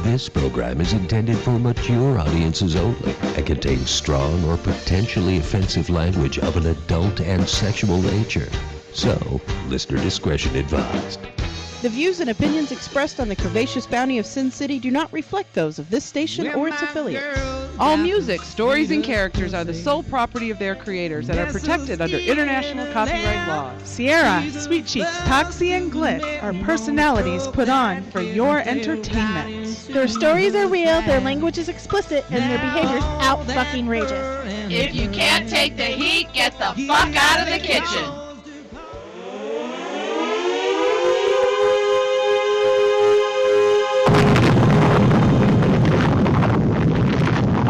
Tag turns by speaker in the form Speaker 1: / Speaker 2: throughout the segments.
Speaker 1: This program is intended for mature audiences only and contains strong or potentially offensive language of an adult and sexual nature. So, listener discretion advised.
Speaker 2: The views and opinions expressed on the Curvaceous Bounty of Sin City do not reflect those of this station or its affiliates.
Speaker 3: All music, stories, and characters are the sole property of their creators and are protected under international copyright laws.
Speaker 4: Sierra, Sweet Cheeks, Toxie, and Glyph are personalities put on for your entertainment.
Speaker 5: Their stories are real, their language is explicit, and their behavior's out-fucking-rageous.
Speaker 6: If you can't take the heat, get the fuck out of the kitchen.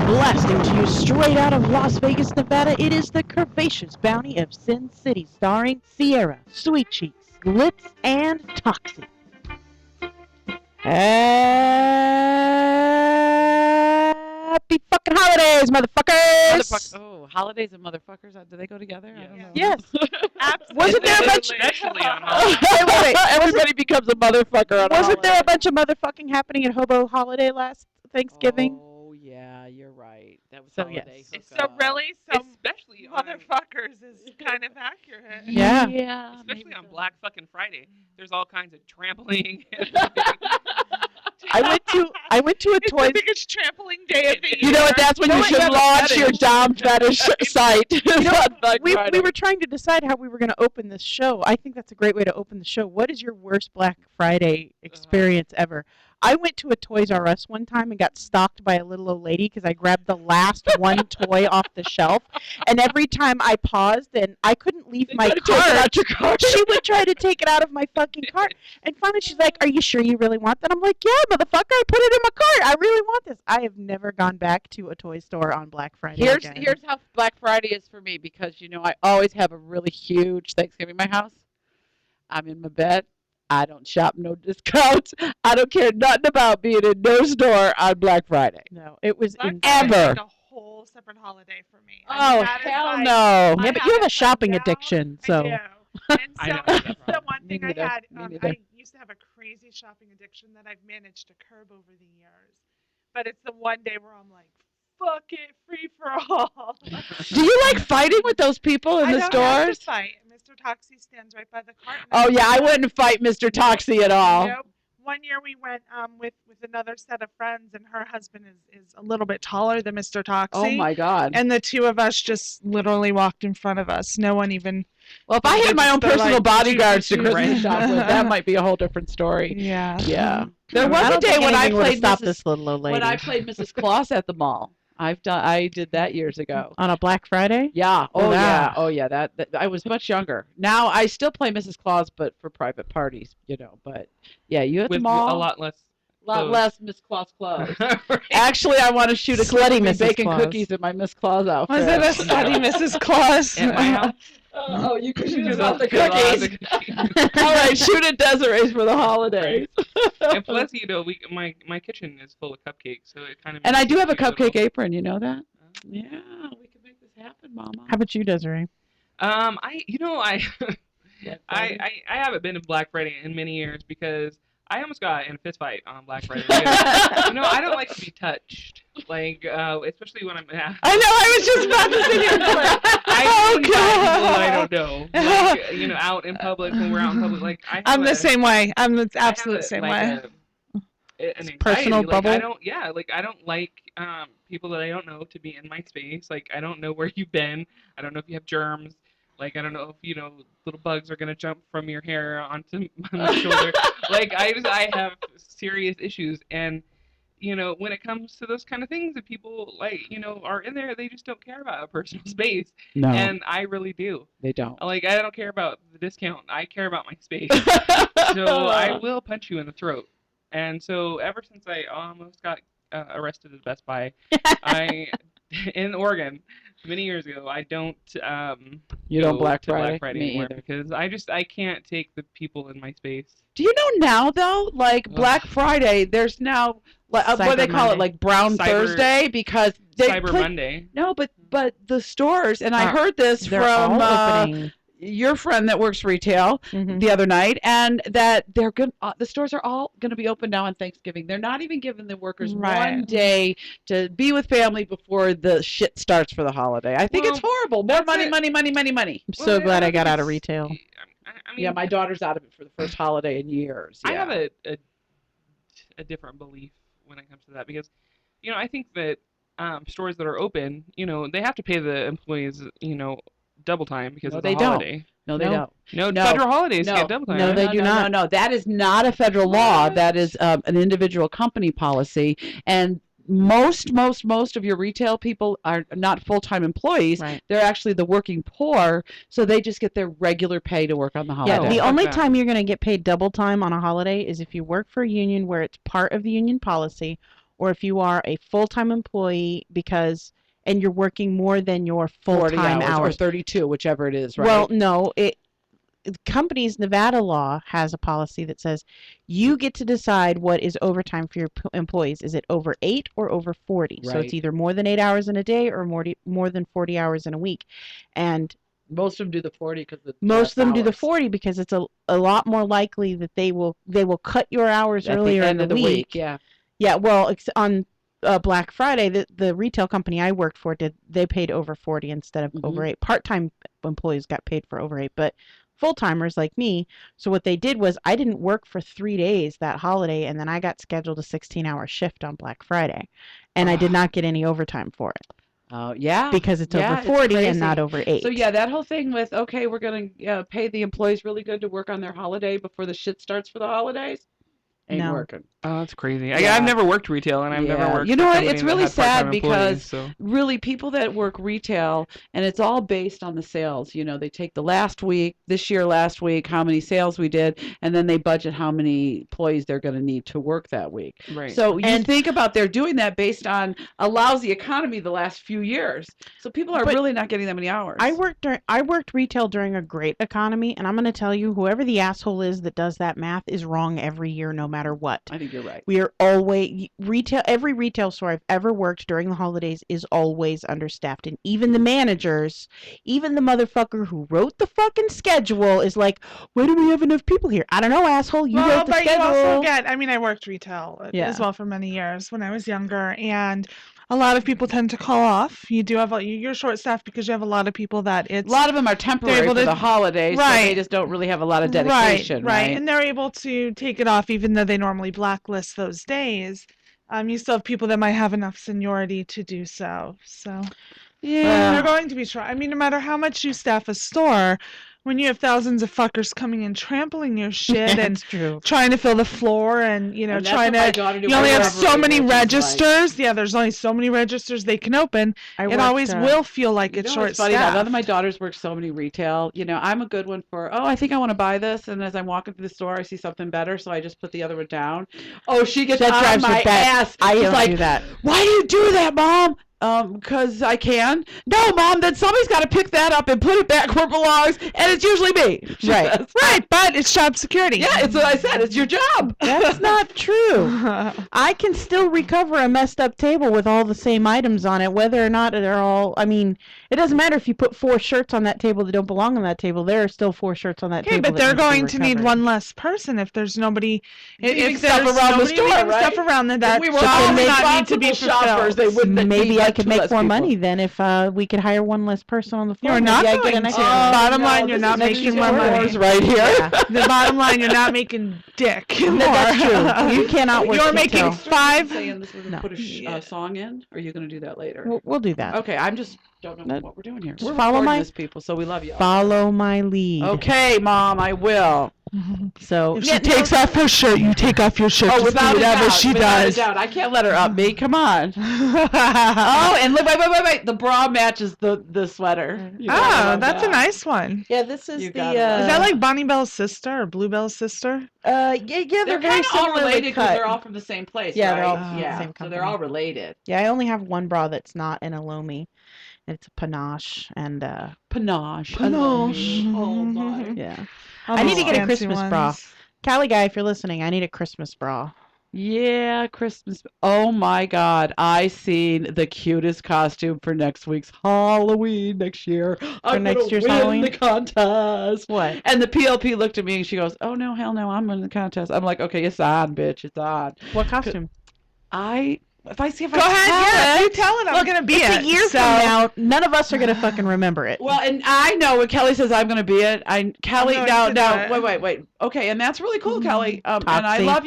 Speaker 2: Blasting to you straight out of Las Vegas, Nevada, it is the Curvaceous Bounty of Sin City, starring Sierra, Sweet Cheeks, Glitz, and Toxie. Happy fucking holidays, motherfuckers!
Speaker 3: Oh, holidays and motherfuckers, do they go together? I don't know.
Speaker 2: Yes.
Speaker 4: Absolutely.
Speaker 2: Wasn't there a bunch
Speaker 7: Especially on holidays.
Speaker 2: wait,
Speaker 3: Everybody becomes a motherfucker on a
Speaker 2: wasn't there a
Speaker 3: holiday.
Speaker 2: bunch of motherfucking happening at Hobo Holiday last Thanksgiving?
Speaker 3: Oh, yeah, you're right. That was
Speaker 2: So,
Speaker 3: holiday.
Speaker 2: yes.
Speaker 4: So really,
Speaker 7: Especially on,
Speaker 4: motherfuckers is kind of accurate.
Speaker 2: Yeah.
Speaker 3: Yeah.
Speaker 7: especially on Black fucking Friday. There's all kinds of trampling.
Speaker 2: I went to a
Speaker 4: It's
Speaker 2: Toys.
Speaker 4: the biggest trampling day of the year.
Speaker 3: You know what? That's when you should launch your Dom fetish site.
Speaker 2: We were trying to decide how we were going to open this show. I think that's a great way to open the show. What is your worst Black Friday experience ever? I went to a Toys R Us one time and got stalked by a little old lady because I grabbed the last one toy off the shelf. And every time I paused and I couldn't leave my cart, she would try to take it out of my fucking cart. And finally she's like, "Are you sure you really want that?" I'm like, "Yeah, motherfucker, I put it in my cart. I really want this." I have never gone back to a toy store on Black Friday again.
Speaker 3: Here's how Black Friday is for me, because I always have a really huge Thanksgiving in my house. I'm in my bed. I don't shop no discounts. I don't care nothing about being in no store on Black Friday.
Speaker 2: No, it was
Speaker 4: Black
Speaker 2: in
Speaker 4: Friday is
Speaker 3: ever.
Speaker 4: like a whole separate holiday for me.
Speaker 3: Oh,
Speaker 4: that is
Speaker 3: hell
Speaker 4: like-
Speaker 3: no.
Speaker 2: Yeah,
Speaker 4: I
Speaker 2: but you have a
Speaker 4: it
Speaker 2: shopping
Speaker 4: down.
Speaker 2: addiction,
Speaker 4: I
Speaker 2: so
Speaker 4: do. And
Speaker 7: I
Speaker 4: so
Speaker 7: know that's the
Speaker 4: the
Speaker 7: problem.
Speaker 4: one thing
Speaker 3: Me
Speaker 4: I
Speaker 3: neither.
Speaker 4: had,
Speaker 3: Me neither.
Speaker 4: I used to have a crazy shopping addiction that I've managed to curb over the years. But it's the one day where I'm like, fuck it, free for all.
Speaker 3: Do you like fighting with those people in
Speaker 4: I
Speaker 3: the
Speaker 4: don't have to
Speaker 3: stores?
Speaker 4: fight. Mr. Toxie stands right by the cart. and
Speaker 3: Oh, yeah, I wouldn't fight Mr. Toxie at all.
Speaker 4: Nope. One year we went with another set of friends, and her husband is a little bit taller than Mr. Toxie.
Speaker 3: Oh, my God.
Speaker 4: And the two of us just literally walked in front of us. No one even.
Speaker 3: Well, if I had my own
Speaker 4: They're
Speaker 3: personal
Speaker 4: like,
Speaker 3: bodyguards to
Speaker 4: shoot,
Speaker 3: Christmas
Speaker 4: right?
Speaker 3: shop with, that might be a whole different story.
Speaker 4: Yeah.
Speaker 3: Yeah. There
Speaker 2: I
Speaker 3: was a
Speaker 2: don't
Speaker 3: day
Speaker 2: think
Speaker 3: when I
Speaker 2: anything would've
Speaker 3: played
Speaker 2: stopped
Speaker 3: Mrs.
Speaker 2: this little old lady
Speaker 3: When I played Mrs. Claus at the mall. I did that years ago.
Speaker 2: on a Black Friday.
Speaker 3: Yeah. Oh,
Speaker 2: Wow.
Speaker 3: yeah. Oh, yeah. That I was much younger. Now I still play Mrs. Claus, but for private parties, But yeah, you at the
Speaker 7: With
Speaker 3: mall.
Speaker 7: a lot less.
Speaker 3: lot
Speaker 7: clothes.
Speaker 3: less Miss Claus clothes.
Speaker 7: Right.
Speaker 3: Actually, I want to shoot a clip
Speaker 2: Slutty
Speaker 3: of me
Speaker 2: Mrs.
Speaker 3: baking
Speaker 2: Claus.
Speaker 3: cookies in my Miss Claus outfit.
Speaker 4: Was it a slutty Mrs. Claus?
Speaker 7: At my house.
Speaker 3: Oh, you can shoot
Speaker 7: Because
Speaker 3: about the
Speaker 7: I'll have
Speaker 3: cookies.
Speaker 7: the cookies.
Speaker 3: All right, shoot at Desiree's for the holidays.
Speaker 7: And plus, my kitchen is full of cupcakes, so it kind of.
Speaker 3: And I do have a
Speaker 7: makes it
Speaker 3: cupcake
Speaker 7: little-
Speaker 3: apron. You know that? Yeah, we can make this happen, Mama.
Speaker 2: How about you, Desiree?
Speaker 7: I
Speaker 3: Black
Speaker 7: I,
Speaker 3: Friday?
Speaker 7: I haven't been to Black Friday in many years because I almost got in a fist fight on Black Friday. Because, I don't like to be touched, especially when I'm.
Speaker 4: I know. I was just about to sit here.
Speaker 7: I
Speaker 4: Oh, God.
Speaker 7: I don't know. Out in public when we're out in public,
Speaker 4: I'm the same way. I'm the
Speaker 7: I have
Speaker 4: absolute same way.
Speaker 7: an anxiety.
Speaker 2: Personal bubble?
Speaker 7: I don't like people that I don't know to be in my space. I don't know where you've been. I don't know if you have germs. I don't know if little bugs are gonna jump from your hair onto my shoulder. I have serious issues, and when it comes to those kind of things, that people are in there, they just don't care about a personal space,
Speaker 3: No,
Speaker 7: and I really do.
Speaker 3: they don't.
Speaker 7: I don't care about the discount. I care about my space. So I will punch you in the throat. And so ever since I almost got arrested at Best Buy, in Oregon, many years ago, I don't
Speaker 3: You
Speaker 7: go
Speaker 3: don't Black
Speaker 7: to
Speaker 3: Friday?
Speaker 7: Black Friday
Speaker 3: Me
Speaker 7: anymore
Speaker 3: either.
Speaker 7: because I can't take the people in my space.
Speaker 3: Do you know now though, Black Friday, there's now what do
Speaker 2: Cyber
Speaker 3: they call it,
Speaker 2: Monday.
Speaker 3: Brown
Speaker 7: Cyber-
Speaker 3: Thursday, because they
Speaker 7: Cyber Monday.
Speaker 3: No, but the stores, and I
Speaker 2: Are-
Speaker 3: heard this
Speaker 2: They're
Speaker 3: from
Speaker 2: all opening.
Speaker 3: your friend that works retail
Speaker 2: Mhm.
Speaker 3: the other night, and that they're good. The stores are all going to be open now on Thanksgiving. They're not even giving the workers
Speaker 4: Right.
Speaker 3: one day to be with family before the shit starts for the holiday. I think it's
Speaker 7: Well,
Speaker 3: horrible. More
Speaker 7: that's
Speaker 3: money,
Speaker 7: it.
Speaker 3: money, money, money, money.
Speaker 2: I'm so
Speaker 7: Well,
Speaker 2: glad I
Speaker 7: don't
Speaker 2: got
Speaker 7: think
Speaker 2: out of
Speaker 7: it's-
Speaker 2: retail.
Speaker 7: I mean,
Speaker 3: Yeah, my daughter's out of it for the first holiday in years.
Speaker 7: I
Speaker 3: Yeah.
Speaker 7: have a different belief when it comes to that because, I think that stores that are open, they have to pay the employees, double time because
Speaker 3: No,
Speaker 7: it's a
Speaker 3: they don't.
Speaker 7: holiday.
Speaker 3: No, they
Speaker 2: No.
Speaker 3: don't.
Speaker 7: No,
Speaker 3: No.
Speaker 7: federal holidays
Speaker 3: No.
Speaker 7: get double time.
Speaker 2: No,
Speaker 7: right?
Speaker 2: they do not.
Speaker 3: No, that is not a federal law.
Speaker 7: What?
Speaker 3: That is an individual company policy. And most of your retail people are not full-time employees.
Speaker 2: Right.
Speaker 3: They're actually the working poor, so they just get their regular pay to work on the
Speaker 2: Yeah,
Speaker 3: holiday.
Speaker 2: the
Speaker 7: fuck
Speaker 2: only
Speaker 7: that.
Speaker 2: time you're going to get paid double time on a holiday is if you work for a union where it's part of the union policy, or if you are a full-time employee and you're working more than your
Speaker 3: 40
Speaker 2: full-time
Speaker 3: or
Speaker 2: hours.
Speaker 3: 32, whichever it is, right?
Speaker 2: Well, no, companies, Nevada law has a policy that says you get to decide what is overtime for your employees. Is it over 8 or over 40? So
Speaker 3: Right.
Speaker 2: it's either more than 8 hours in a day or more than 40 hours in a week. And
Speaker 3: most of them do the 40 because
Speaker 2: most of them do the
Speaker 3: hours.
Speaker 2: 40 because it's a lot more likely that they will cut your hours
Speaker 3: At
Speaker 2: earlier
Speaker 3: the end
Speaker 2: in
Speaker 3: of the week.
Speaker 2: Yeah. Yeah, well, on Black Friday, the retail company I worked for they paid over 40 instead of over 8. Part-time employees got paid for over 8, but full-timers like me. So what they did was I didn't work for 3 days that holiday, and then I got scheduled a 16-hour shift on Black Friday, and I did not get any overtime for it.
Speaker 3: Oh, yeah.
Speaker 2: Because it's
Speaker 3: Yeah,
Speaker 2: over
Speaker 3: it's
Speaker 2: 40 and
Speaker 3: crazy.
Speaker 2: not over 8.
Speaker 3: So yeah, that whole thing with, okay, we're going to pay the employees really good to work on their holiday before the shit starts for the holidays, ain't
Speaker 2: No.
Speaker 3: working.
Speaker 7: Oh, that's crazy.
Speaker 3: Yeah.
Speaker 7: I've never worked retail, and I've never worked.
Speaker 3: You
Speaker 7: for
Speaker 3: know
Speaker 7: a
Speaker 3: what?
Speaker 7: company
Speaker 3: It's
Speaker 7: that
Speaker 3: really
Speaker 7: had part-time
Speaker 3: sad because
Speaker 7: employees, so.
Speaker 3: really people that work retail, and it's all based on the sales. They take the last week, how many sales we did, and then they budget how many employees they're going to need to work that week.
Speaker 7: Right.
Speaker 3: So you think about they're doing that based on a lousy economy the last few years. So people are
Speaker 2: But
Speaker 3: really not getting that many hours.
Speaker 2: I worked retail during a great economy, and I'm going to tell you, whoever the asshole is that does that math is wrong every year, no matter what.
Speaker 3: I think you're right.
Speaker 2: We are always every retail store I've ever worked during the holidays is always understaffed, and even the managers, even the motherfucker who wrote the fucking schedule is like, why do we have enough people here? I don't know, asshole. You wrote the
Speaker 4: but
Speaker 2: schedule.
Speaker 4: you also get, I worked retail
Speaker 2: Yeah.
Speaker 4: as well for many years when I was younger, and a lot of people tend to call off. You do have you're short staffed because you have a lot of people that
Speaker 3: A lot of them are temporary for the holidays, so they just don't really have a lot of dedication, right?
Speaker 4: And they're able to take it off even though they normally blacklist those days. You still have people that might have enough seniority to do so. So
Speaker 3: Yeah.
Speaker 4: they're going to be no matter how much you staff a store, when you have thousands of fuckers coming in trampling your shit and
Speaker 2: true.
Speaker 4: trying to fill the floor and
Speaker 3: And
Speaker 4: trying
Speaker 3: that's what my daughter
Speaker 4: to
Speaker 3: did
Speaker 4: you only
Speaker 3: with
Speaker 4: have so
Speaker 3: recovery,
Speaker 4: many
Speaker 3: which is like-
Speaker 4: registers. Yeah, there's only so many registers they can open. It always will feel like it's short
Speaker 3: It's funny. None
Speaker 4: staffed.
Speaker 3: of my daughters work so many retail. I'm a good one for, I think I want to buy this, and as I'm walking through the store, I see something better, so I just put the other one down. Oh, she gets
Speaker 2: That
Speaker 3: on
Speaker 2: drives
Speaker 3: my
Speaker 2: me back.
Speaker 3: ass.
Speaker 2: I
Speaker 3: She's
Speaker 2: don't
Speaker 3: like,
Speaker 2: do that.
Speaker 3: why do you do that, Mom? Because I can. No, Mom, then somebody's got to pick that up and put it back where it belongs, and it's usually me. She says.
Speaker 4: Right, but it's job security.
Speaker 3: Yeah, it's what I said. It's your job.
Speaker 2: That's not true. I can still recover a messed up table with all the same items on it, whether or not they're all. It doesn't matter if you put 4 shirts on that table that don't belong on that table. There are still 4 shirts on that
Speaker 4: Okay,
Speaker 2: table.
Speaker 4: but they're
Speaker 2: that need
Speaker 4: going to need
Speaker 2: recovered.
Speaker 4: one less person if there's nobody.
Speaker 3: Leaving
Speaker 4: If
Speaker 3: stuff
Speaker 4: there's
Speaker 3: around the
Speaker 4: nobody
Speaker 3: store,
Speaker 4: leaving
Speaker 3: right?
Speaker 4: stuff around that
Speaker 3: If we were
Speaker 4: job
Speaker 3: all
Speaker 4: does not need to be
Speaker 3: responsible shoppers,
Speaker 4: fulfilled.
Speaker 3: they wouldn't
Speaker 2: Maybe
Speaker 3: need
Speaker 2: I
Speaker 3: like
Speaker 2: could
Speaker 3: 2
Speaker 2: make
Speaker 3: less
Speaker 2: more
Speaker 3: people.
Speaker 2: money then if we could hire one less person on the floor.
Speaker 4: You're
Speaker 2: Maybe
Speaker 4: not
Speaker 2: I get
Speaker 4: going
Speaker 2: a
Speaker 4: to.
Speaker 2: nice
Speaker 4: Bottom
Speaker 3: No,
Speaker 4: line, you're
Speaker 3: this
Speaker 4: not
Speaker 3: is
Speaker 4: making
Speaker 3: making
Speaker 4: more money.
Speaker 3: wars right here.
Speaker 2: Yeah.
Speaker 4: The bottom line, you're not making dick.
Speaker 2: That's true. You cannot work
Speaker 4: You're making
Speaker 2: retail.
Speaker 4: five.
Speaker 3: Saying this, we're gonna
Speaker 2: No.
Speaker 3: put a song in, or are you gonna do that later?
Speaker 2: We'll do that.
Speaker 3: Okay, I'm just don't know
Speaker 2: No,
Speaker 3: what we're doing here.
Speaker 2: just
Speaker 3: We're
Speaker 2: follow
Speaker 3: recording
Speaker 2: my-
Speaker 3: this, people, so we love you.
Speaker 2: Follow my lead.
Speaker 3: Okay, Mom, I will.
Speaker 2: So
Speaker 4: If she takes off her shirt, you take off your shirt.
Speaker 3: Oh,
Speaker 4: Just do
Speaker 3: without a
Speaker 4: whatever
Speaker 3: doubt,
Speaker 4: she
Speaker 3: without a
Speaker 4: does.
Speaker 3: doubt. I can't let her up me. Come on. Oh, and look, wait. The bra matches the sweater. You gotta
Speaker 4: Oh,
Speaker 3: love
Speaker 4: that's
Speaker 3: that.
Speaker 4: a nice one.
Speaker 2: yeah, this is
Speaker 3: You
Speaker 2: the.
Speaker 3: got it right.
Speaker 4: Is that like Bonnie Bell's sister or Bluebell's sister?
Speaker 2: Yeah,
Speaker 3: They're
Speaker 2: very
Speaker 3: kind of all
Speaker 2: similarly
Speaker 3: related because
Speaker 2: cut.
Speaker 3: they're all from the same place,
Speaker 2: Yeah,
Speaker 3: right?
Speaker 2: they're all from
Speaker 4: the
Speaker 3: yeah,
Speaker 2: same
Speaker 3: so
Speaker 2: company.
Speaker 3: they're all related.
Speaker 2: Yeah, I only have one bra that's not an Elomi. It's a panache and
Speaker 3: Panache.
Speaker 4: Panache.
Speaker 3: Oh my.
Speaker 2: yeah.
Speaker 4: All
Speaker 2: I need
Speaker 4: those
Speaker 2: to get a
Speaker 4: fancy
Speaker 2: Christmas bra.
Speaker 4: ones.
Speaker 2: Cali guy, if you're listening, I need a Christmas bra.
Speaker 3: Yeah, Christmas. Oh my God. I seen the cutest costume for next week's Halloween next year. I'm
Speaker 2: next
Speaker 3: gonna
Speaker 2: year's
Speaker 3: win
Speaker 2: Halloween?
Speaker 3: the contest.
Speaker 2: What?
Speaker 3: And the PLP looked at me and she goes, "Oh no, hell no, I'm winning the contest." I'm like, "Okay, it's on, bitch. It's on."
Speaker 2: What costume?
Speaker 3: If I see if
Speaker 4: Go
Speaker 3: I
Speaker 4: ahead,
Speaker 3: tell
Speaker 4: yeah.
Speaker 3: it.
Speaker 4: You tell it. I'm gonna be
Speaker 2: It's
Speaker 4: it.
Speaker 2: a year
Speaker 4: so.
Speaker 2: from now. None of us are gonna fucking remember it.
Speaker 3: Well, and I know when Kelly says I'm going to be it. Kelly,
Speaker 4: going
Speaker 3: now,
Speaker 4: to do it.
Speaker 3: wait. Okay, and that's really cool, Kelly. And I
Speaker 2: Toxie.
Speaker 3: love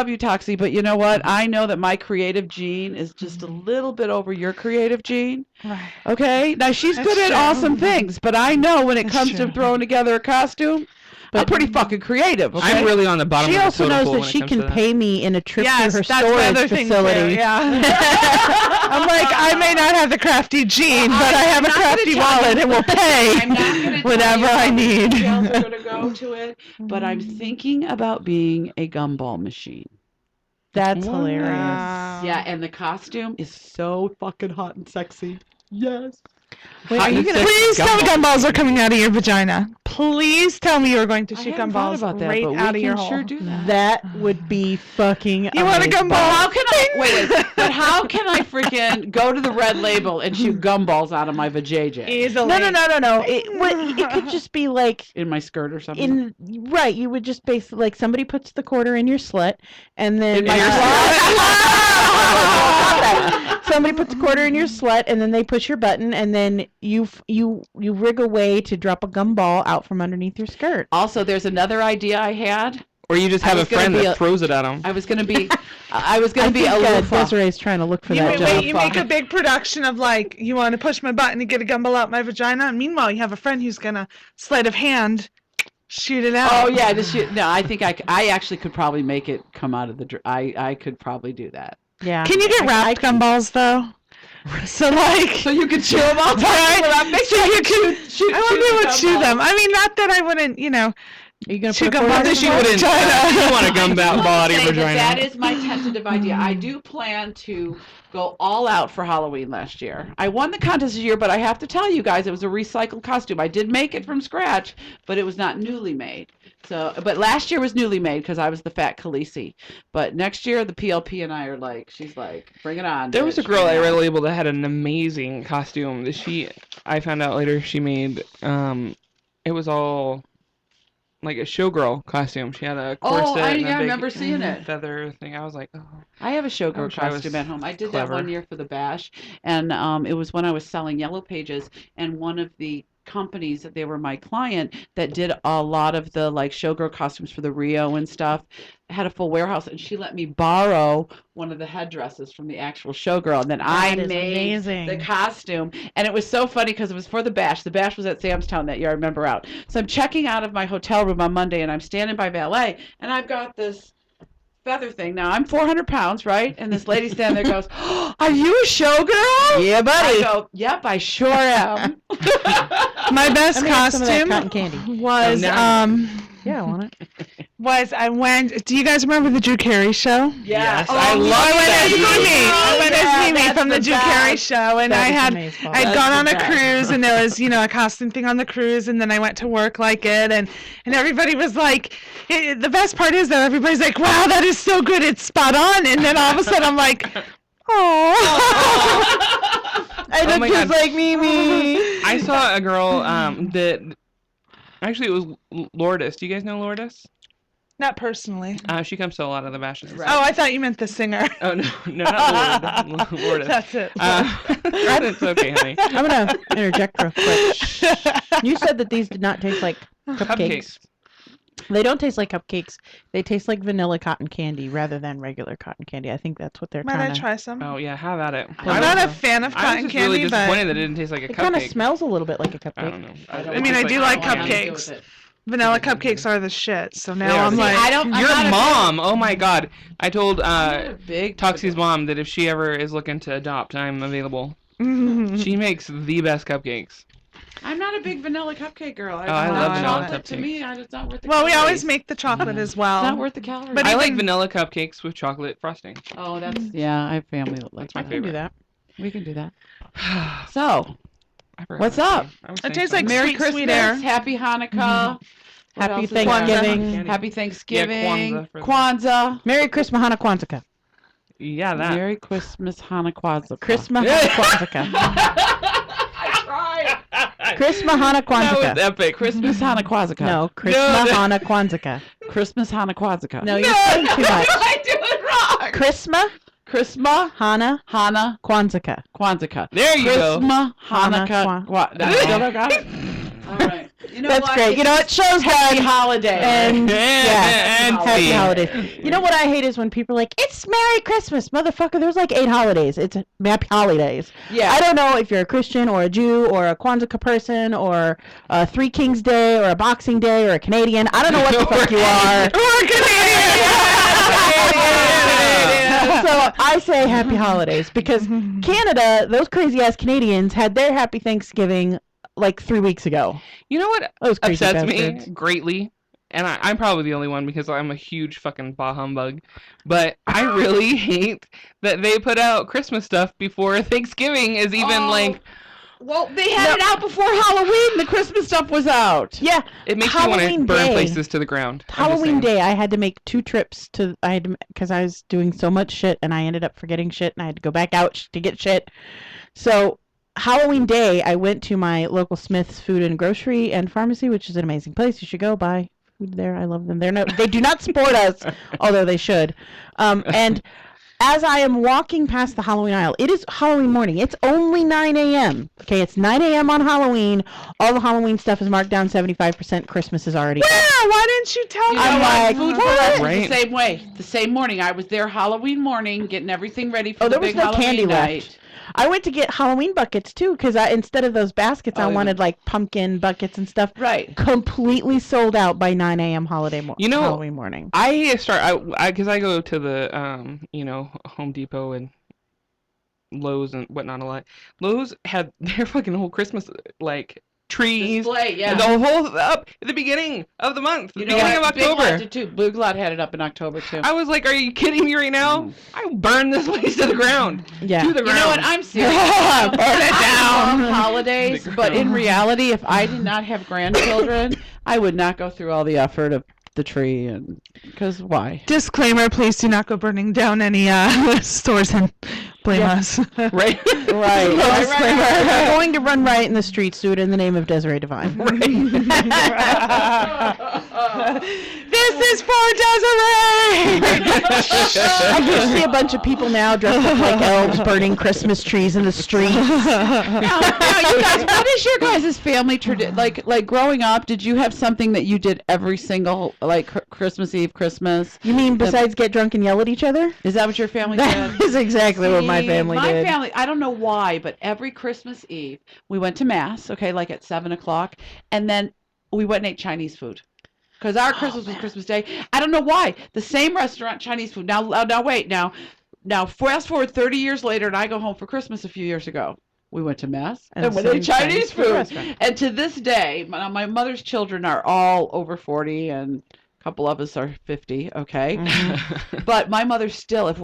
Speaker 3: you, Toxie. But you know what? I know that my creative gene is just a little bit over your creative gene.
Speaker 4: Right.
Speaker 3: Okay, now she's
Speaker 4: That's
Speaker 3: good at
Speaker 4: true.
Speaker 3: awesome things, but I know when it
Speaker 4: That's
Speaker 3: comes to
Speaker 4: true.
Speaker 3: throwing together a costume, I'm pretty fucking creative. Okay.
Speaker 7: I'm really on the bottom
Speaker 2: She
Speaker 7: of the
Speaker 2: also
Speaker 7: totem
Speaker 2: knows
Speaker 7: pole
Speaker 2: that
Speaker 7: when it
Speaker 2: she
Speaker 7: comes
Speaker 2: can
Speaker 7: to that.
Speaker 2: pay me in a trip
Speaker 4: Yes,
Speaker 2: to her
Speaker 4: that's the other
Speaker 2: storage
Speaker 4: thing
Speaker 2: facility.
Speaker 4: too. Yeah. I'm like, I may not have the crafty gene,
Speaker 3: Well,
Speaker 4: but I have a
Speaker 3: I'm not gonna
Speaker 4: crafty
Speaker 3: tell
Speaker 4: wallet
Speaker 3: you.
Speaker 4: and will pay
Speaker 3: I'm not gonna tell
Speaker 4: whatever
Speaker 3: you
Speaker 4: I
Speaker 3: how the
Speaker 4: need.
Speaker 3: details are going to go to it, but I'm thinking about being a gumball machine.
Speaker 2: That's
Speaker 7: Wow.
Speaker 2: hilarious.
Speaker 3: Yeah, and the costume is so fucking hot and sexy. Yes.
Speaker 2: Wait,
Speaker 7: Hot
Speaker 2: are you
Speaker 7: and
Speaker 2: gonna?
Speaker 7: sexy
Speaker 4: Please tell me
Speaker 7: gumball.
Speaker 4: gumballs are coming out of your vagina. Please tell me you're going to
Speaker 3: I
Speaker 4: shoot
Speaker 3: hadn't thought
Speaker 4: gumballs
Speaker 3: about that,
Speaker 4: right
Speaker 3: but
Speaker 4: out
Speaker 3: we
Speaker 4: of your
Speaker 3: can sure
Speaker 4: hole.
Speaker 3: do that.
Speaker 2: That would be fucking.
Speaker 4: You want a
Speaker 2: amazing.
Speaker 4: gumball?
Speaker 3: How can I wait? But how can I freaking go to the Red Label and shoot gumballs out of my vajayjay
Speaker 4: Easily.
Speaker 2: No. It could just be like
Speaker 3: in my skirt or something?
Speaker 2: right. You would just basically like somebody puts the quarter in your slut, and then
Speaker 3: In my
Speaker 2: somebody puts a quarter in your slut, and then they push your button, and then you rig a way to drop a gumball out from underneath your skirt.
Speaker 3: Also, there's another idea I had.
Speaker 7: Or you just
Speaker 3: I
Speaker 7: have a
Speaker 3: was gonna
Speaker 7: friend
Speaker 3: be
Speaker 7: that throws it at them.
Speaker 3: I was gonna be a
Speaker 2: think,
Speaker 3: loofah.
Speaker 2: Desiree's trying to look for that job.
Speaker 4: You make a big production of like, you want to push my button to get a gumball out my vagina, and meanwhile you have a friend who's gonna sleight of hand shoot it out.
Speaker 3: Oh yeah, no, I think I actually could probably make it come out of the. I could probably do that.
Speaker 2: Yeah.
Speaker 4: Can you get wrapped gumballs though? So like,
Speaker 3: So you could chew them all
Speaker 4: right?
Speaker 3: Make
Speaker 4: So
Speaker 3: sure
Speaker 4: you can.
Speaker 3: shoot,
Speaker 4: I won't be able to
Speaker 3: the
Speaker 4: chew
Speaker 3: gumball.
Speaker 4: them. I mean, not that I wouldn't,
Speaker 2: Are you gonna
Speaker 4: Shoot
Speaker 2: put a
Speaker 4: gumballs
Speaker 2: quarter
Speaker 4: in
Speaker 7: She
Speaker 4: my
Speaker 7: wouldn't.
Speaker 4: vagina.
Speaker 7: You want a gumball out of your vagina.
Speaker 3: That is my tentative idea. I do plan to go all out for Halloween last year. I won the contest this year, but I have to tell you guys, it was a recycled costume. I did make it from scratch, but it was not newly made. So, but last year was newly made because I was the fat Khaleesi. But next year, the PLP and I are like, she's like, bring it on.
Speaker 7: There was a
Speaker 3: bitch,
Speaker 7: girl
Speaker 3: bring
Speaker 7: I
Speaker 3: it on.
Speaker 7: Red Label that had an amazing costume that I found out later she made, it was all like a showgirl costume. She had a corset and a big
Speaker 3: remember seeing it.
Speaker 7: feather thing. I was like, oh.
Speaker 3: I have a showgirl
Speaker 7: wish I was
Speaker 3: costume at home. I did
Speaker 7: clever.
Speaker 3: that one year for the bash, and it was when I was selling Yellow Pages, and one of the companies that they were my client that did a lot of the like showgirl costumes for the Rio and stuff had a full warehouse, and she let me borrow one of the headdresses from the actual showgirl, and then I
Speaker 2: That is
Speaker 3: made
Speaker 2: amazing.
Speaker 3: the costume. And it was so funny because it was for the bash. The bash was at Samstown that year, I remember out. So I'm checking out of my hotel room on Monday, and I'm standing by valet, and I've got this feather thing. Now I'm 400 pounds, right? And this lady standing there goes, "Oh, are you a showgirl?"
Speaker 2: Yeah, buddy.
Speaker 3: I go, "Yep, I sure am."
Speaker 4: my best
Speaker 2: Let me have some of that
Speaker 4: costume
Speaker 2: cotton candy.
Speaker 4: was
Speaker 2: Yeah, I want it.
Speaker 4: I went. Do you guys remember the Drew Carey show?
Speaker 7: Yes,
Speaker 3: Oh,
Speaker 7: I
Speaker 3: yeah.
Speaker 7: love
Speaker 4: I went
Speaker 7: that.
Speaker 4: as Mimi. I went as Mimi
Speaker 3: that's
Speaker 4: from the
Speaker 3: the
Speaker 4: Drew Carey
Speaker 3: best.
Speaker 4: show, and
Speaker 2: That
Speaker 4: I
Speaker 2: is
Speaker 4: had
Speaker 2: amazing.
Speaker 4: I'd
Speaker 3: That's
Speaker 4: gone
Speaker 3: the
Speaker 4: on a
Speaker 3: best.
Speaker 4: cruise, and there was a costume thing on the cruise, and then I went to work like it, and everybody was like, the best part is that everybody's like, wow, that is so good, it's spot on, and then all of a sudden I'm like, oh,
Speaker 2: I
Speaker 7: Oh
Speaker 2: look
Speaker 7: my
Speaker 2: just
Speaker 7: God.
Speaker 2: like Mimi.
Speaker 7: I saw a girl that actually it was Lourdes. Do you guys know Lourdes?
Speaker 4: not personally.
Speaker 7: She comes to a lot of the bashes.
Speaker 3: Right.
Speaker 4: Oh, I thought you meant the singer.
Speaker 7: Oh no, not Lourdes.
Speaker 4: That's it.
Speaker 7: It's okay, honey.
Speaker 2: I'm gonna interject real quick. You said that these did not taste like cupcakes.
Speaker 7: Cupcakes.
Speaker 2: They don't taste like cupcakes. They taste like vanilla cotton candy rather than regular cotton candy. I think that's what they're
Speaker 4: Might I
Speaker 2: trying to.
Speaker 4: try some?
Speaker 7: Oh yeah, have at it.
Speaker 4: I'm not a fan of
Speaker 7: I
Speaker 4: cotton
Speaker 7: was just
Speaker 4: candy,
Speaker 7: really disappointed
Speaker 4: but
Speaker 7: that it didn't taste like a
Speaker 2: It kind of
Speaker 7: cupcake.
Speaker 2: smells a little bit like a cupcake.
Speaker 7: I don't know.
Speaker 3: I
Speaker 4: mean, I do like
Speaker 3: I don't wanna deal
Speaker 4: cupcakes.
Speaker 3: with it.
Speaker 4: vanilla cupcakes are the shit. So
Speaker 7: They
Speaker 4: now
Speaker 7: are
Speaker 4: I'm
Speaker 7: the
Speaker 4: like,
Speaker 3: I don't. I'm
Speaker 7: Your
Speaker 3: not a
Speaker 7: mom! Oh my God! I told
Speaker 3: big- I'm not a big
Speaker 7: Toxie's mom that if she ever is looking to adopt, I'm available.
Speaker 4: mm-hmm.
Speaker 7: She makes the best cupcakes.
Speaker 3: I'm not a big vanilla cupcake girl.
Speaker 7: I
Speaker 4: love vanilla
Speaker 3: chocolate. To
Speaker 7: cupcakes.
Speaker 3: me, it's not worth the
Speaker 4: Well, we
Speaker 3: calories.
Speaker 4: always make the chocolate as well.
Speaker 3: It's not worth the calories.
Speaker 4: But
Speaker 7: I like
Speaker 4: even-
Speaker 7: vanilla cupcakes with chocolate frosting.
Speaker 3: Oh, that's yeah. I have family that likes
Speaker 7: my
Speaker 3: that.
Speaker 2: We can do
Speaker 7: favorite.
Speaker 2: that.
Speaker 3: We can do that. So,
Speaker 7: I forgot
Speaker 3: What's
Speaker 7: what I was
Speaker 3: up?
Speaker 7: saying. I was
Speaker 4: It
Speaker 7: saying
Speaker 4: tastes like
Speaker 7: something.
Speaker 3: Merry
Speaker 4: sweet,
Speaker 3: Christmas,
Speaker 4: sweet air.
Speaker 3: Happy Hanukkah. What
Speaker 2: Happy
Speaker 3: else is there?
Speaker 2: Thanksgiving.
Speaker 3: Happy Thanksgiving.
Speaker 7: Kwanzaa for them.
Speaker 3: Kwanzaa.
Speaker 2: Merry Christmas, Hana Kwanzaa.
Speaker 7: Yeah, that.
Speaker 3: Merry Christmas, Hanukkah.
Speaker 2: Christmas, Hana Kwanzaa.
Speaker 3: I tried.
Speaker 2: Christmas, Hana
Speaker 7: That was
Speaker 2: Kwanzaa.
Speaker 7: epic.
Speaker 3: Christmas, Hanukkah.
Speaker 2: No, Christmas,
Speaker 7: No.
Speaker 2: Hana Kwanzaa.
Speaker 3: Christmas, Hanukkah.
Speaker 2: No, you're saying too much.
Speaker 3: I do it wrong.
Speaker 2: Christmas,
Speaker 3: Christmas,
Speaker 2: Hana
Speaker 3: Hana,
Speaker 2: Kwanzaa.
Speaker 3: Kwanzaa.
Speaker 7: There you go.
Speaker 3: Christmas,
Speaker 2: Hana,
Speaker 3: Hanukkah. That's still I got it? All right. You know
Speaker 2: That's
Speaker 3: what?
Speaker 2: great. You know what? Show's
Speaker 3: Happy
Speaker 2: done.
Speaker 3: holiday.
Speaker 2: And yeah,
Speaker 7: And
Speaker 2: happy
Speaker 7: see.
Speaker 2: holidays. You know what I hate is when people are like, "It's Merry Christmas, motherfucker." There's like 8 holidays. It's happy holidays.
Speaker 3: Yeah.
Speaker 2: I don't know if you're a Christian or a Jew or a Kwanzaa person or a Three Kings Day or a Boxing Day or a Canadian. I don't know what the fuck you are. So I say happy holidays because Canada, those crazy ass Canadians had their happy Thanksgiving like 3 weeks ago.
Speaker 7: You know what
Speaker 2: Those crazy
Speaker 7: upsets
Speaker 2: bastards.
Speaker 7: me greatly? And I'm probably the only one because I'm a huge fucking bah humbug. But I really hate that they put out Christmas stuff before Thanksgiving is even like.
Speaker 3: Well, they had it out before Halloween. The Christmas stuff was out.
Speaker 2: Yeah,
Speaker 7: It makes me want to
Speaker 2: Halloween
Speaker 7: burn
Speaker 2: Day.
Speaker 7: places to the ground. I'm just
Speaker 2: Halloween
Speaker 7: saying.
Speaker 2: Day, I had to make 2 trips to. Because I was doing so much shit, and I ended up forgetting shit, and I had to go back out to get shit. So Halloween Day, I went to my local Smith's Food and Grocery and Pharmacy, which is an amazing place. You should go buy food there. I love them. They do not support us, although they should. And as I am walking past the Halloween aisle, it is Halloween morning. It's only 9 a.m. Okay, it's 9 a.m. on Halloween. All the Halloween stuff is marked down 75%. Christmas is already out.
Speaker 4: Yeah, why didn't you tell
Speaker 3: You
Speaker 4: me?
Speaker 3: know
Speaker 2: I'm
Speaker 3: what?
Speaker 2: like,
Speaker 3: Food for
Speaker 2: what?
Speaker 3: Less was
Speaker 7: Right.
Speaker 3: the same way. The same morning. I was there Halloween morning, getting everything ready for
Speaker 2: Oh,
Speaker 3: the
Speaker 2: there was
Speaker 3: big
Speaker 2: no
Speaker 3: Halloween
Speaker 2: candy
Speaker 3: night.
Speaker 2: left. I went to get Halloween buckets too, because instead of those baskets,
Speaker 3: Oh,
Speaker 2: I
Speaker 3: yeah.
Speaker 2: wanted like pumpkin buckets and stuff.
Speaker 3: Right.
Speaker 2: Completely sold out by 9 a.m.
Speaker 7: You know,
Speaker 2: Halloween morning.
Speaker 7: because I go to the Home Depot and Lowe's and whatnot a lot. Lowe's had their fucking whole Christmas like trees
Speaker 3: Display, yeah.
Speaker 7: and the whole up at the beginning of the month, the beginning of
Speaker 3: Big Lot
Speaker 7: October.
Speaker 3: did too. Blue Lot had it up in October too.
Speaker 7: I was like, "Are you kidding me right now? I burn this place to the ground."
Speaker 2: Yeah.
Speaker 7: To the
Speaker 3: You
Speaker 7: ground.
Speaker 3: know what? I'm serious.
Speaker 2: Burn it
Speaker 3: I
Speaker 2: down.
Speaker 3: love holidays, but in reality, if I did not have grandchildren, I would not go through all the effort of the tree, and because why?
Speaker 4: Disclaimer, please do not go burning down any stores and blame us.
Speaker 7: Right.
Speaker 2: Right.
Speaker 3: Disclaimer.
Speaker 2: If you're going to run riot in the streets, do it in the name of Desiree Divine.
Speaker 4: This is for Desiree!
Speaker 2: I just see a bunch of people now dressed up like elves burning Christmas trees in the streets.
Speaker 3: Now, you guys, what is your guys' family tradition? Like growing up, did you have something that you did every single Christmas Eve, Christmas?
Speaker 2: You mean besides get drunk and yell at each other?
Speaker 3: Is that what your family did?
Speaker 2: That is exactly what my
Speaker 3: See,
Speaker 2: family did.
Speaker 3: My family, I don't know why, but every Christmas Eve, we went to Mass, okay, like at 7 o'clock, and then we went and ate Chinese food. Because our Christmas was Christmas Day. I don't know why. The same restaurant, Chinese food. Now wait. Now, fast forward 30 years later, and I go home for Christmas a few years ago. We went to Mass, and we ate Chinese food.
Speaker 2: restaurant.
Speaker 3: And to this day, my mother's children are all over 40, and a couple of us are 50, okay?
Speaker 2: Mhm.
Speaker 3: But my mother still, if